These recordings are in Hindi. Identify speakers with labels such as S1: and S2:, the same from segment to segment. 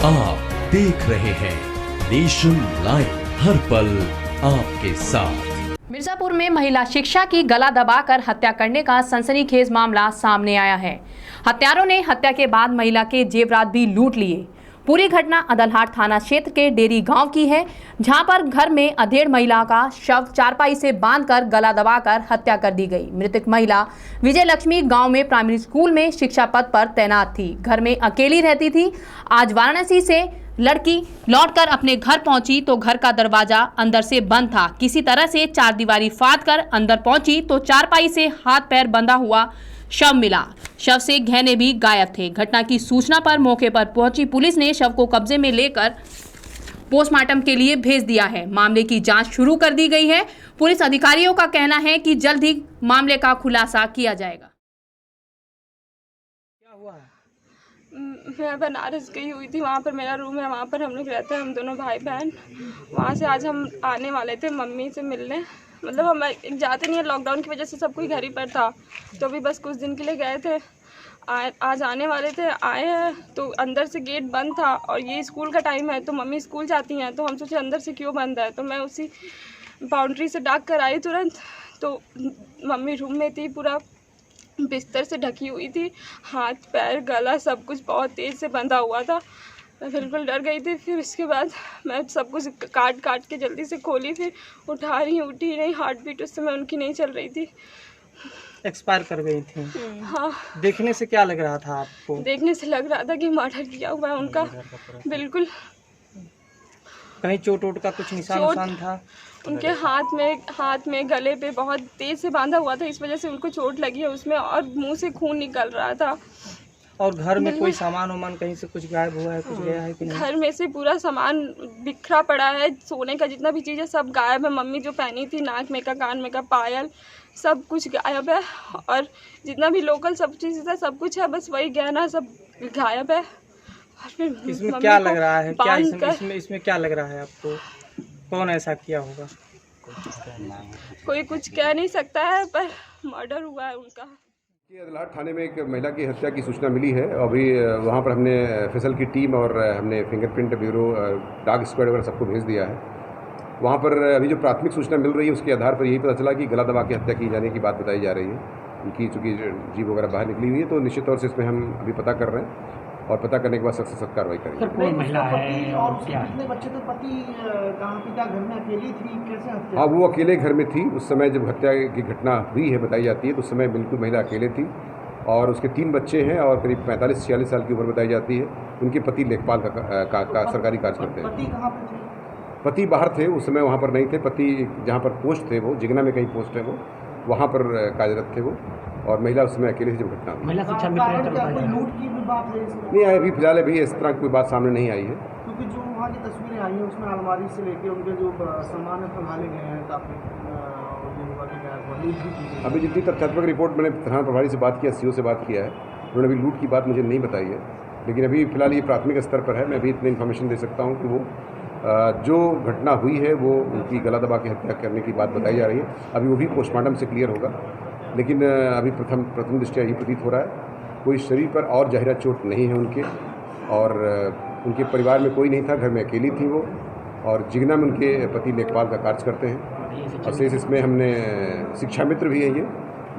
S1: आप देख रहे हैं नेशन लाइव, हर पल आपके साथ।
S2: मिर्जापुर में महिला शिक्षा की गला दबाकर हत्या करने का सनसनीखेज मामला सामने आया है। हत्यारों ने हत्या के बाद महिला के जेवरात भी लूट लिए। पूरी घटना अदलहाट थाना क्षेत्र के डेरी गांव की है, जहां पर घर में अधेड़ महिला का शव चारपाई से बांधकर गला दबाकर हत्या कर दी गई। मृतक महिला विजय लक्ष्मी गांव में प्राइमरी स्कूल में शिक्षा पद पर तैनात थी। घर में अकेली रहती थी। आज वाराणसी से लड़की लौटकर अपने घर पहुंची तो घर का दरवाजा अंदर से बंद था। किसी तरह से चारदीवारी फाड़ कर अंदर पहुंची तो चारपाई से हाथ पैर बंधा हुआ शव मिला। शव से गहने भी गायब थे। घटना की सूचना पर मौके पर पहुंची पुलिस ने शव को कब्जे में लेकर पोस्टमार्टम के लिए भेज दिया है। मामले की जांच शुरू कर दी गई है। पुलिस अधिकारियों का कहना है कि जल्द ही मामले का खुलासा किया जाएगा।
S3: क्या हुआ है?
S4: मैं बनारस गई हुई थी, वहाँ पर मेरा रूम है, वहाँ पर हम लोग रहते हैं, हम दोनों भाई बहन। वहाँ से आज हम आने वाले थे मम्मी से मिलने, मतलब हम जाते नहीं है, लॉकडाउन की वजह से सब कोई घर ही पर था, तो अभी बस कुछ दिन के लिए गए थे। आज आने वाले थे, आए हैं तो अंदर से गेट बंद था और ये स्कूल का टाइम है तो मम्मी स्कूल जाती हैं, तो हम सोचे अंदर से क्यों बंद है, तो मैं उसी बाउंड्री से डाक कर आई तुरंत। तो मम्मी रूम में थी, पूरा बिस्तर से ढकी हुई थी, हाथ पैर गला सब कुछ बहुत तेज़ से बंधा हुआ था। मैं बिल्कुल डर गई थी। फिर उसके बाद मैं सब कुछ काट के जल्दी से खोली, फिर उठा रही, उठी नहीं, हार्ट बीट उस समय उनकी नहीं चल रही थी,
S3: एक्सपायर कर गई थी।
S4: हाँ,
S3: देखने से क्या लग रहा था आपको?
S4: देखने से लग रहा था कि मर्डर किया हुआ है उनका। बिल्कुल।
S3: कहीं चोट वोट का कुछ निशान था?
S4: उनके हाथ में गले पे बहुत तेज से बांधा हुआ था, इस वजह से उनको चोट लगी है उसमें, और मुंह से खून निकल रहा था।
S3: और घर में कोई सामान वामान कहीं से कुछ गायब हुआ है, कुछ गया है कि नहीं?
S4: घर में से पूरा सामान बिखरा पड़ा है, सोने का जितना भी चीज़ है सब गायब है। मम्मी जो पहनी थी नाक में का, कान में का, पायल, सब कुछ गायब है। और जितना भी लोकल सब चीज़ था सब कुछ है, बस वही गहना सब गायब है। और फिर
S3: इसमें क्या लग रहा है, क्या इसमें क्या लग रहा है आपको? कौन ऐसा किया होगा?
S4: कोई कुछ कह नहीं सकता है, पर मर्डर हुआ है उनका।
S5: अदलहाट थाने में एक महिला की हत्या की सूचना मिली है। अभी वहाँ पर हमने फैसल की टीम और हमने फिंगरप्रिंट ब्यूरो, डॉग स्क्वाड वगैरह सबको भेज दिया है। वहाँ पर अभी जो प्राथमिक सूचना मिल रही है उसके आधार पर यही पता चला कि गला दबा के हत्या की जाने की बात बताई जा रही है। उनकी चूँकि जीभ वगैरह बाहर निकली हुई है, तो निश्चित तौर से इसमें हम अभी पता कर रहे हैं और पता करने के बाद सख्त से सख्त कार्रवाई करेंगे।
S6: कौन महिला है और कितने बच्चे थे? पति कहाँ, पिता घर में अकेली थी, कैसे हत्या?
S5: हाँ, वो अकेले घर में थी उस समय जब हत्या की घटना हुई है, बताई जाती है, तो उस समय बिल्कुल महिला अकेले थी और उसके 3 बच्चे हैं और करीब 45-46 साल की उम्र बताई जाती है। उनके पति लेखपाल का सरकारी कार्य करते हैं।
S6: पति कहाँ पर थे?
S5: पति बाहर थे उस समय, वहाँ पर नहीं थे। पति जहाँ पर पोस्ट थे, वो जिगना में कहीं पोस्ट है, वो वहाँ पर कार्यरत थे वो, और महिला उस समय अकेले जब घटना हुई।
S6: महिला शिक्षा मित्र कोई लूट की भी बात है इसमें?
S5: नहीं, अभी फिलहाल अभी इस तरह की कोई बात सामने नहीं आई है।
S6: क्योंकि जो वहाँ की तस्वीरें आई हैं उसमें अलमारी से लेके उनके जो सामान संभाले गए हैं काफ़ी,
S5: अभी जितनी तथ्यात्मक रिपोर्ट मैंने थाना प्रभारी से बात किया, सीओ से बात किया है, उन्होंने अभी लूट की बात मुझे नहीं बताई है, लेकिन अभी फिलहाल ये प्राथमिक स्तर पर है। मैं अभी इतनी इन्फॉर्मेशन दे सकता हूँ कि वो जो घटना हुई है वो उनकी गला दबा के हत्या करने की बात बताई जा रही है। अभी वो भी पोस्टमार्टम से क्लियर होगा, लेकिन अभी प्रथम दृष्टया ये प्रतीत हो रहा है कोई शरीर पर और ज़ाहिरा चोट नहीं है उनके, और उनके परिवार में कोई नहीं था, घर में अकेली थी वो, और जिगना में उनके पति लेखपाल का कार्य करते हैं। और शेष इसमें हमने शिक्षा मित्र भी है,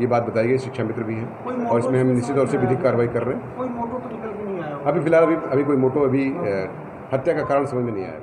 S5: ये बात बताई गई, शिक्षा मित्र भी है, और इसमें हम निश्चित तौर से विधिक कार्रवाई कर रहे हैं।
S6: कोई मोटो तो निकल के नहीं आया?
S5: अभी फिलहाल अभी कोई मोटो, अभी हत्या का कारण समझ में नहीं आया।